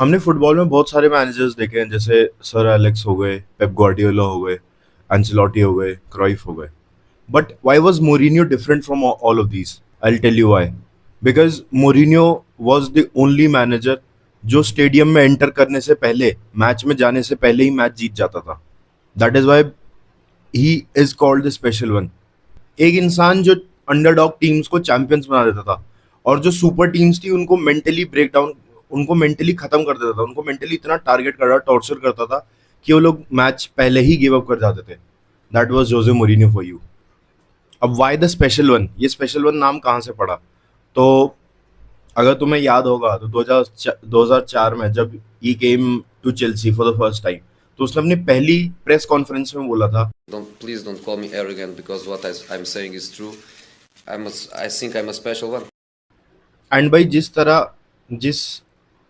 हमने फुटबॉल में बहुत सारे मैनेजर्स देखे हैं, जैसे सर एलेक्स हो गए, पेप गार्डियोला हो गए, एंcelotti हो गए, क्राइफ हो गए. But why was Mourinho different from all of these? I'll tell you why. Because Mourinho was the only manager जो स्टेडियम में एंटर करने से पहले, मैच में जाने से पहले ही मैच जीत जाता था. That is why he is called the special one. एक इंसान जो अंडरडॉग टीम्स को चैंपियंस बना देता था, और जो सुपर टीम्स थी उनको मेंटली ब्रेक डाउन, उनको मेंटली खत्म कर देता था, उनको मेंटली इतना टारगेट कर रहा, टॉर्चर करता था कि वो लोग मैच पहले ही गिव अप कर जाते थे. That was Jose Mourinho for you. अब वाई द स्पेशल वन, ये स्पेशल वन नाम कहाँ से पड़ा? तो अगर तुम्हें याद होगा तो 2004 में जब he came to Chelsea for the first time, तो उसने अपनी पहली प्रेस कॉन्फ्रेंस में बोला था, Please don't call me arrogant because what I'm saying is true. I think I'm a special one. And भाई जिस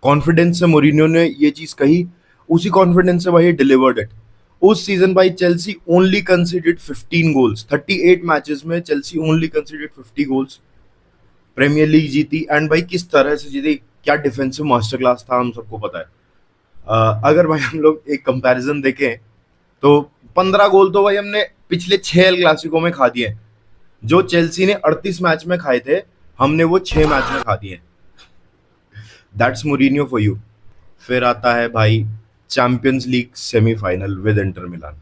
कॉन्फिडेंस से मोरिनियो ने ये चीज कही, उसी कॉन्फिडेंस से भाई डिलीवर्ड इट. उस सीजन भाई Chelsea only considered 15 goals, 38 matches में Chelsea only considered 50 goals, premier league जीती. एंड भाई किस तरह से जीती, क्या डिफेंसिव मास्टर क्लास था, हम सबको पता है. अगर भाई हम लोग एक कंपैरिजन देखें तो 15 गोल तो भाई हमने पिछले 6 एल क्लासिको में खा दिए. जो चेल्सी ने 38 मैच में खाए थे, हमने वो 6 मैच में खा दिए. That's Mourinho for you. फिर आता है भाई champions league semifinal with Inter Milan.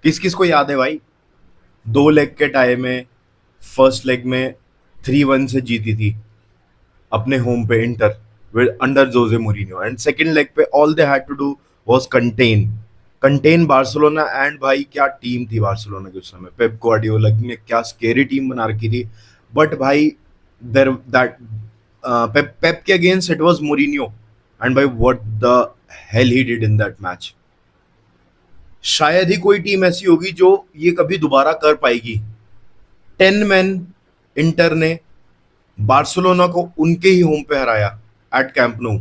किस किस को याद है भाई? 2 लेग के टाई में फर्स्ट लेग में 3-1 से जीती थी अपने होम पे Inter with under Jose Mourinho. And second leg पे all they had to do was contain Barcelona. And भाई क्या टीम थी बार्सिलोना की उस समय. पेप गार्डियोला ने क्या स्केरी टीम बना रखी थी. बट भाई देयर दैट पेप के against it was Mourinho. And भाई what the hell he did in that match. शायद ही कोई टीम ऐसी होगी जो ये कभी दोबारा कर पाएगी. 10 मैन इंटर ने बार्सिलोना को उनके ही होम पे हराया at Camp Nou.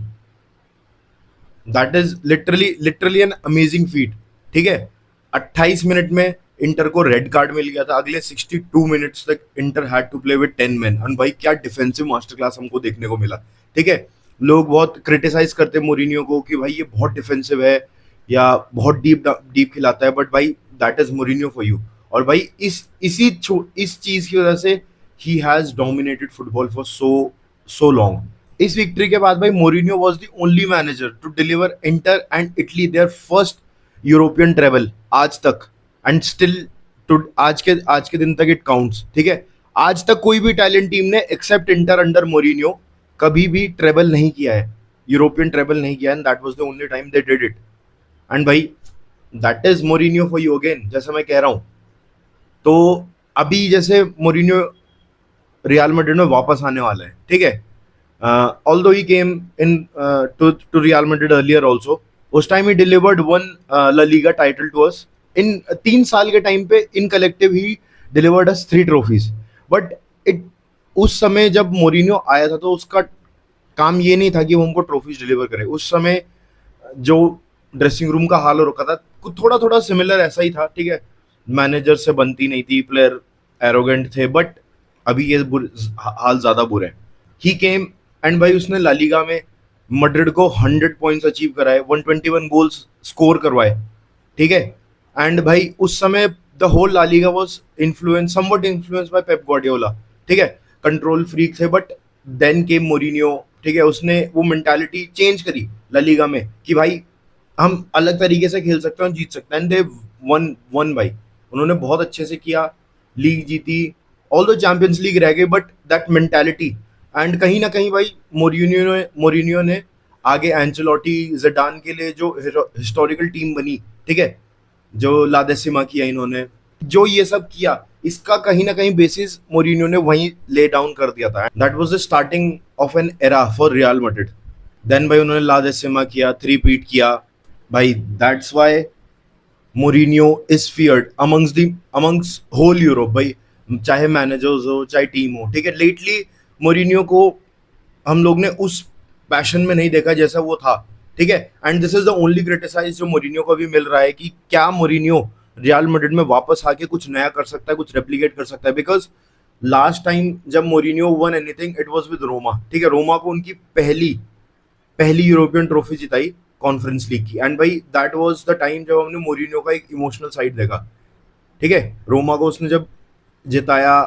That is literally an amazing feat. ठीक है, 28 मिनट में इंटर को रेड कार्ड मिल गया था. अगले 62 मिनट्स तक Inter had to play with 10 man. And भाई क्या डिफेंसिव मास्टर क्लास हमको देखने को मिला. ठीक है, लोग बहुत क्रिटिसाइज करते हैं मोरिनियो को कि भाई ये बहुत डिफेंसिव है या बहुत डीप खिलाता है. बट भाई that is Mourinho for you. और भाई इस चीज की वजह से ही has dominated football for so long. इस विक्ट्री के बाद भाई Mourinho was the only manager to deliver Inter and Italy their first European treble आज तक. एंड स्टिल टू आज के दिन तक इट काउंट्स. ठीक है, आज तक कोई भी इटालियन टीम ने एक्सेप्ट इंटर अंडर मोरिनियो कभी भी ट्रेवल नहीं किया है, यूरोपियन ट्रेवल नहीं किया. And that was the only time they did it. And भाई that is Mourinho for you again. जैसा मैं कह रहा हूं, तो अभी जैसे मोरिनियो रियल मैड्रिड में वापस आने वाला है. ठीक है, although he came in to Real Madrid earlier also, उस time he delivered one La Liga title to us. In 3 साल के टाइम पे in collective he delivered us 3 trophies. But it उस समय जब मोरिनियो आया था तो उसका काम ये नहीं था कि वो हमको ट्रॉफीज डिलीवर करे. उस समय जो ड्रेसिंग रूम का हाल हो रखा था थोड़ा थोड़ा सिमिलर ऐसा ही था. ठीक है, मैनेजर से बनती नहीं थी, प्लेयर एरोगेंट थे. बट अभी ये हाल ज्यादा बुरे हैं. ही केम एंड भाई उसने ला लीगा में मैड्रिड को 100 पॉइंट्स अचीव कराए, 121 गोल्स स्कोर करवाए. ठीक है, एंड भाई उस समय the whole La Liga was somewhat influenced by Pep Guardiola. ठीक है, कंट्रोल फ्रीक थे. But then came Mourinho. ठीक है, उसने वो मेंटालिटी चेंज करी ला लीगा में कि भाई हम अलग तरीके से खेल सकते हैं और जीत सकते हैं. एंड दे वन भाई, उन्होंने बहुत अच्छे से किया, लीग जीती. ऑल द चैंपियंस लीग रह गए बट दैट मेंटालिटी. एंड कहीं ना कहीं भाई मोरिनियो ने आगे एंचेलोटी ज़िडान के लिए जो हिस्टोरिकल टीम बनी, ठीक है, जो लादेसिमा किया इन्होंने, जो ये सब किया, इसका कहीं ना कहीं बेसिस मोरिनियो ने वहीं ले डाउन कर दिया था. That was the starting of an era for Real Madrid. Then भाई उन्होंने लादेसिमा किया, 3 पीट किया. भाई that's why Mourinho is feared amongst whole Europe. भाई चाहे मैनेजर्स हो चाहे टीम हो. ठीक है, लेटली मोरिनियो को हम लोग ने उस पैशन में नहीं देखा जैसा वो था. ठीक है, and this is the only criticize जो मोरिनियो को भी मिल रहा है कि क्या मोरिनियो रियल मैड्रिड में वापस आके कुछ नया कर सकता है, कुछ रेप्लिकेट कर सकता है. बिकॉज लास्ट टाइम जब Mourinho one anything it was with Roma. ठीक है, रोमा को उनकी पहली पहली यूरोपियन ट्रॉफी जिताई कॉन्फ्रेंस लीग की। एंड भाई दैट वाज द टाइम जब हमने मोरिनियो का एक इमोशनल साइड देखा, ठीक है। रोमा को उसने जब जिताया,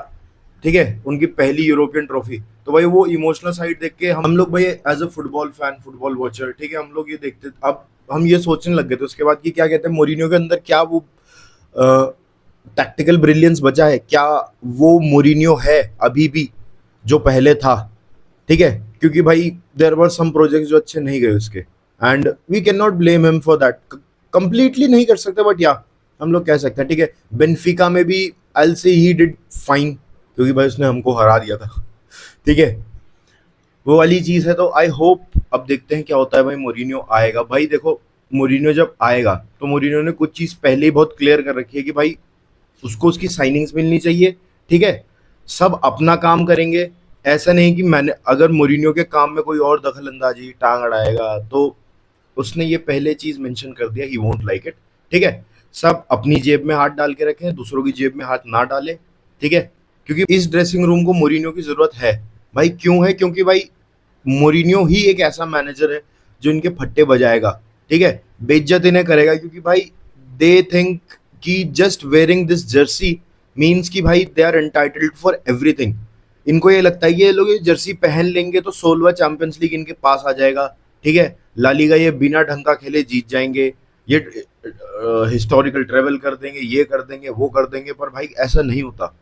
ठीक है, उनकी पहली यूरोपियन ट्रॉफी, तो भाई वो इमोशनल साइड देख के हम लोग भाई as a football fan, football watcher, ठीक है, हम लोग ये देखते। अब हम ये सोचने लग गए थे उसके बाद कि क्या कहते हैं, मोरिनियो के अंदर क्या वो टैक्टिकल ब्रिलियंस बचा है, क्या वो मोरिनियो है अभी भी जो पहले था, ठीक है। क्योंकि भाई देयर वर सम प्रोजेक्ट्स जो अच्छे नहीं गए उसके, and we can not blame him for that. Completely नहीं कर सकते, बट या हम लोग कह सकते हैं, ठीक है। बेनफिका में भी आई से ही डिड फाइन, क्योंकि भाई उसने हमको हरा दिया था, ठीक है, वो वाली चीज है। तो आई होप, अब देखते हैं क्या होता है। भाई मोरिनियो आएगा, भाई देखो मोरिनियो जब आएगा तो मोरिनियो ने कुछ चीज पहले ही बहुत क्लियर कर रखी है कि भाई उसको उसकी साइनिंग्स मिलनी चाहिए, ठीक है। सब अपना काम करेंगे, ऐसा नहीं कि मैंने अगर मोरिनियो के काम में कोई और दखल अंदाजी टांग अड़ाएगा तो उसने ये पहले चीज मेंशन कर दिया, ही वोंट लाइक इट, ठीक है। सब अपनी जेब में हाथ डाल के रखें, दूसरों की जेब में हाथ ना डाले, ठीक है। क्योंकि इस ड्रेसिंग रूम को मोरिनियो की जरूरत है। भाई क्यों है? क्योंकि भाई मोरिनियो ही एक ऐसा मैनेजर है जो इनके फट्टे बजाएगा, ठीक है, बेइज्जत इन्हें करेगा। क्योंकि भाई दे थिंक कि just wearing this jersey means कि भाई they are entitled for everything. इनको ये लगता है कि ये लोग ये जर्सी पहन लेंगे तो 16वां चैंपियंस लीग इनके पास आ जाएगा, ठीक है। ला लीगा ये बिना ढंग का खेले जीत जाएंगे, ये हिस्टोरिकल ट्रेवल कर देंगे, ये कर देंगे, वो कर देंगे। पर भाई ऐसा नहीं होता।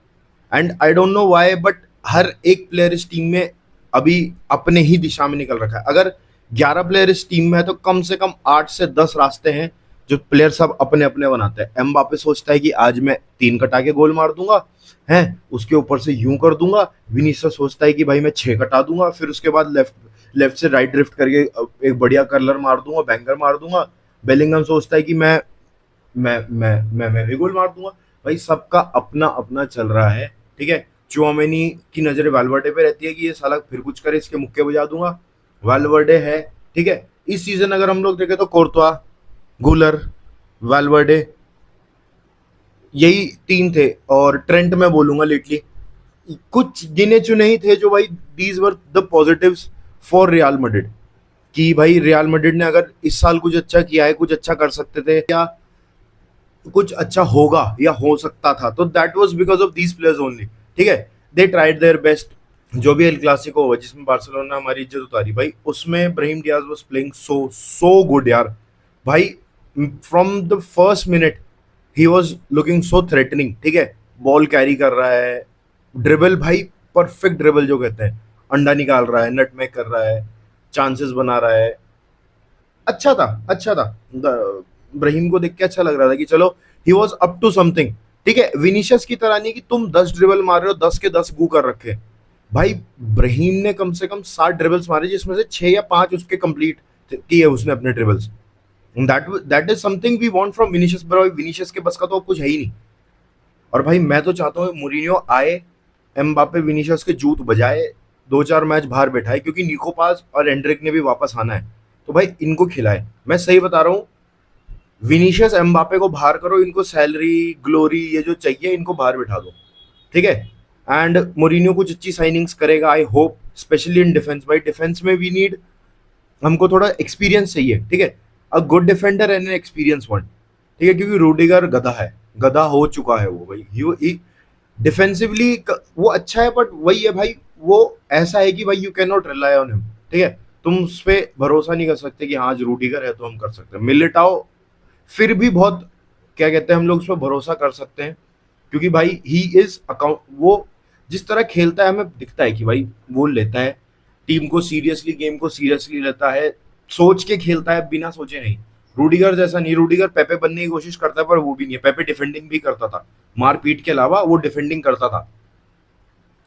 And I don't know why, but हर एक प्लेयर इस टीम में अभी अपने ही दिशा में निकल रखा है। अगर 11 प्लेयर इस टीम में है तो कम से कम 8 से 10 रास्ते हैं जो प्लेयर सब अपने अपने बनाते हैं। एम्बापे सोचता है कि आज मैं 3 कटा के गोल मार दूंगा, हैं, उसके ऊपर से यूं कर दूंगा। विनीसियस सोचता है कि भाई मैं 6 कटा दूंगा, फिर उसके बाद लेफ्ट से राइट ड्रिफ्ट करके एक बढ़िया कर्लर मार दूंगा, बैंगर मार दूंगा। बेलिंगम सोचता है कि मैं भी गोल मार दूंगा। भाई सबका अपना अपना चल रहा है, ठीक है। चुआमेनी की नजरें वालवर्डे पे रहती है कि ये साला फिर कुछ करे, इसके मुक्के बजा दूंगा। वालवर्डे है, ठीक है। इस सीजन अगर हम लोग देखें तो कोर्तवा, गुलर, वालवर्डे, यही 3 थे। और ट्रेंट मैं बोलूंगा लेटली, कुछ गिने चुने ही थे जो भाई these were the positives for Real Madrid. कि भाई रियल मैड्रिड ने अगर इस साल कुछ अच्छा किया है, कुछ अच्छा कर सकते थे, या कुछ अच्छा होगा या हो सकता था, तो that was because of these players only, ठीक है। They tried their best. जो भी एल क्लासिको हुआ जिसमें बार्सिलोना हमारी इज्जत उतारी, भाई उसमें Brahim Diaz was playing so good यार। भाई फ्रॉम द फर्स्ट मिनट ही वाज लुकिंग सो थ्रेटनिंग, ठीक है। बॉल कैरी कर रहा है, ड्रिबल भाई परफेक्ट ड्रिबल जो कहते हैं, अंडा निकाल रहा है, नटमेग कर रहा है, चांसेस बना रहा है। अच्छा था, अच्छा था। ब्राहिम को देख के अच्छा लग रहा था कि चलो he was up to something, ठीक है। विनीशियस की तरह नहीं कि तुम 10 ड्रिबल मार रहे हो, 10 के 10 गू कर रखे। भाई ब्राहिम ने कम से कम 7 ड्रिबल्स मारे, जिसमें से 6 या 5 उसके कंप्लीट किए उसने अपने dribbles. That is something we want from Vinicius, but Vinicius के बस का तो कुछ है ही नहीं। और भाई मैं तो चाहता हूँ मोरिनियो आए, एम्बापे विनीशियस के जूत बजाए, 2-4 मैच बाहर बैठाए, क्योंकि निको पास और एंड्रिक ने भी वापस आना है। तो भाई इनको खिलाए, मैं सही बता रहा हूँ। विनीशियस एम्बापे को बाहर करो, इनको सैलरी ग्लोरी ये जो चाहिए इनको बाहर बिठा दो, ठीक है। एंड मोरिनियो कुछ अच्छी साइनिंग्स करेगा, I hope, specially in defence. भाई डिफेंस में वी नीड, हमको थोड़ा एक्सपीरियंस चाहिए, ठीक है। A good defender and an experience one, ठीक है। क्योंकि रूडिगर गधा है, गधा हो चुका है वो भाई। ही डिफेंसिवली वो अच्छा है, बट वही है भाई, वो ऐसा है कि भाई you can not rely on him, ठीक है। तुम उस पर भरोसा नहीं कर सकते कि हाँ आज रूडिगर है तो हम कर सकते हैं। मिलिटाओ फिर भी बहुत, क्या कहते हैं, हम लोग उस पर भरोसा कर सकते हैं, क्योंकि भाई ही इज अकाउंट, वो जिस तरह खेलता है हमें दिखता है कि भाई वो लेता है टीम को सीरियसली, गेम को सीरियसली लेता है, सोच के खेलता है, बिना सोचे नहीं। रूडिगर जैसा नहीं, रूडिगर पेपे बनने की कोशिश करता है पर वो भी नहीं है। पेपे डिफेंडिंग भी करता था, मारपीट के अलावा वो डिफेंडिंग करता था।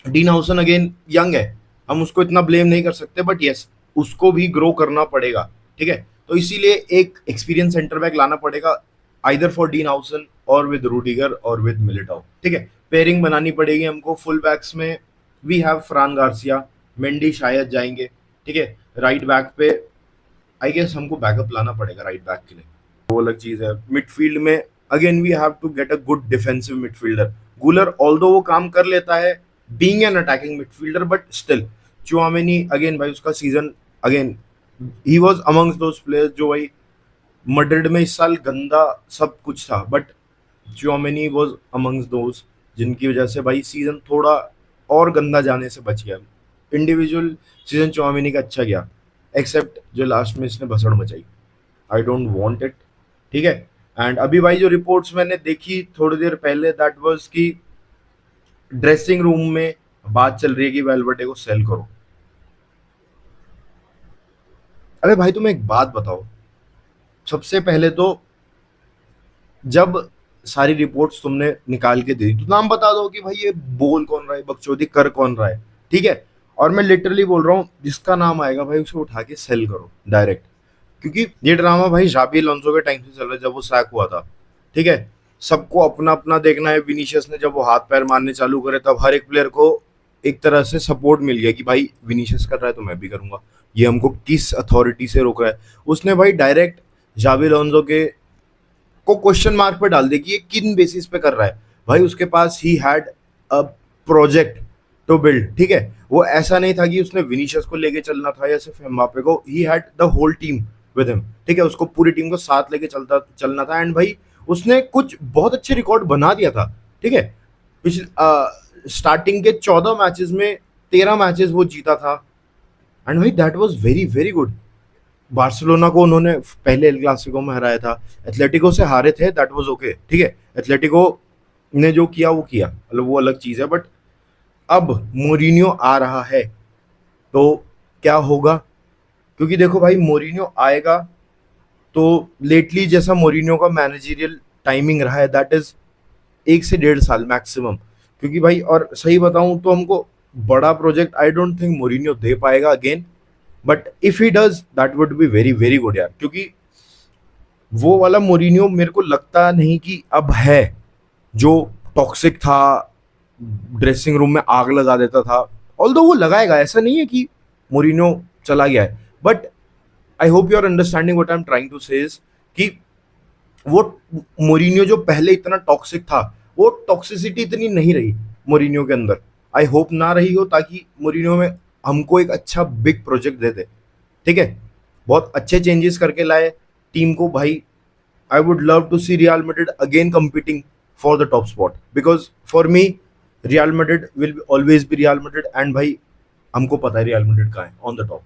डीन हाउसन अगेन यंग है, हम उसको इतना ब्लेम नहीं कर सकते, बट यस उसको भी ग्रो करना पड़ेगा, ठीक है। तो इसीलिए एक एक्सपीरियंस सेंटर बैक लाना पड़ेगा, आइदर फॉर डीन हाउसन और विद रूडिगर और विद मिलिटाओ, ठीक है। पेयरिंग बनानी पड़ेगी हमको। फुल बैक्स में we have Fran Garcia, Mendy शायद जाएंगे, ठीक है। राइट बैक पे आई गेस हमको बैकअप लाना पड़ेगा राइट बैक के लिए, वो अलग चीज है। मिडफील्ड में again we have to get a good defensive midfielder. Guler although वो काम कर लेता है being an attacking midfielder, but still Tchouameni again भाई उसका season again he was amongst those players जो भाई मड्रिड में इस साल गंदा सब कुछ था, बट च्यूमेनी वॉज अमंग्स दोज जिनकी वजह से भाई सीजन थोड़ा और गंदा जाने से बच गया। इंडिविजुअल सीजन च्यूमेनी का अच्छा गया, एक्सेप्ट जो लास्ट में इसने भसड़ मचाई। आई डोंट वांट इट, ठीक है। एंड अभी भाई जो रिपोर्ट्स मैंने देखी थोड़ी देर पहले, दैट वाज कि ड्रेसिंग रूम में बात चल रही है कि वेलवर्डे को सेल करो। अरे भाई तुम्हें एक बात बताओ, सबसे पहले तो जब सारी रिपोर्ट्स तुमने निकाल के दे दी तो नाम बता दो कि भाई ये बोल कौन रहा है, बकचोदी कर कौन रहा है, ठीक है। और मैं लिटरली बोल रहा हूँ, जिसका नाम आएगा भाई उसे उठा के सेल करो डायरेक्ट, क्योंकि ये ड्रामा भाई जाबी अलोंसो के टाइम से चल रहा है, जब वो सैक हुआ था, ठीक है। सबको अपना अपना देखना है। विनीशियस ने जब वो हाथ पैर मारने चालू करे तब हर एक प्लेयर को एक तरह से सपोर्ट मिल गया कि भाई विनीशियस कर रहा है तो मैं भी करूंगा, ये हमको किस अथॉरिटी से रोक रहा है। उसने भाई डायरेक्ट जाबी अलोंसो के को क्वेश्चन मार्क पे डाल दे कि ये किन बेसिस पे कर रहा है। भाई उसके पास he had a project to build, ठीक है। वो ऐसा नहीं था कि उसने विनीशियस को लेके चलना था या सिर्फ एम्बापे को, he had the whole team with him, ठीक है। उसको पूरी टीम को साथ लेके चलना था। एंड भाई उसने कुछ बहुत अच्छे रिकॉर्ड बना दिया था, ठीक है। पिछले स्टार्टिंग के 14 मैचेस में 13 मैचेस वो जीता था। एंड भाई that was very very good. Barcelona को उन्होंने पहले एल क्लासिको में हराया था, एथलेटिको से हारे थे, दैट वाज ओके, ठीक है। एथलेटिको ने जो किया वो किया, मतलब वो अलग चीज़ है। बट अब मोरिनियो आ रहा है तो क्या होगा, क्योंकि देखो भाई मोरिनियो आएगा तो लेटली जैसा मोरिनियो का मैनेजरियल टाइमिंग रहा है, दैट इज 1 से 1.5 साल मैक्सिमम। क्योंकि भाई और सही बताऊं तो हमको बड़ा project I don't think Mourinho दे पाएगा again, but if he does that would be very very good यार। क्योंकि वो वाला मोरिनियो मेरे को लगता नहीं कि अब है, जो टॉक्सिक था, ड्रेसिंग रूम में आग लगा देता था। ऑल्दो वो लगाएगा, ऐसा नहीं है कि मोरिनियो चला गया है, but I hope you are understanding what I am trying to say is कि वो मोरिनियो जो पहले इतना टॉक्सिक था, वो टॉक्सिसिटी इतनी नहीं रही मोरिनियो के अंदर। आई होप ना रही हो, ताकि मोरिनियो में हमको एक अच्छा बिग प्रोजेक्ट दे दे, ठीक है। बहुत अच्छे चेंजेस करके लाए टीम को भाई। I would love to see Real Madrid again competing for the top spot, because for me Real Madrid will always be Real Madrid. And भाई हमको पता है रियल मैड्रिड कहाँ है ऑन द टॉप।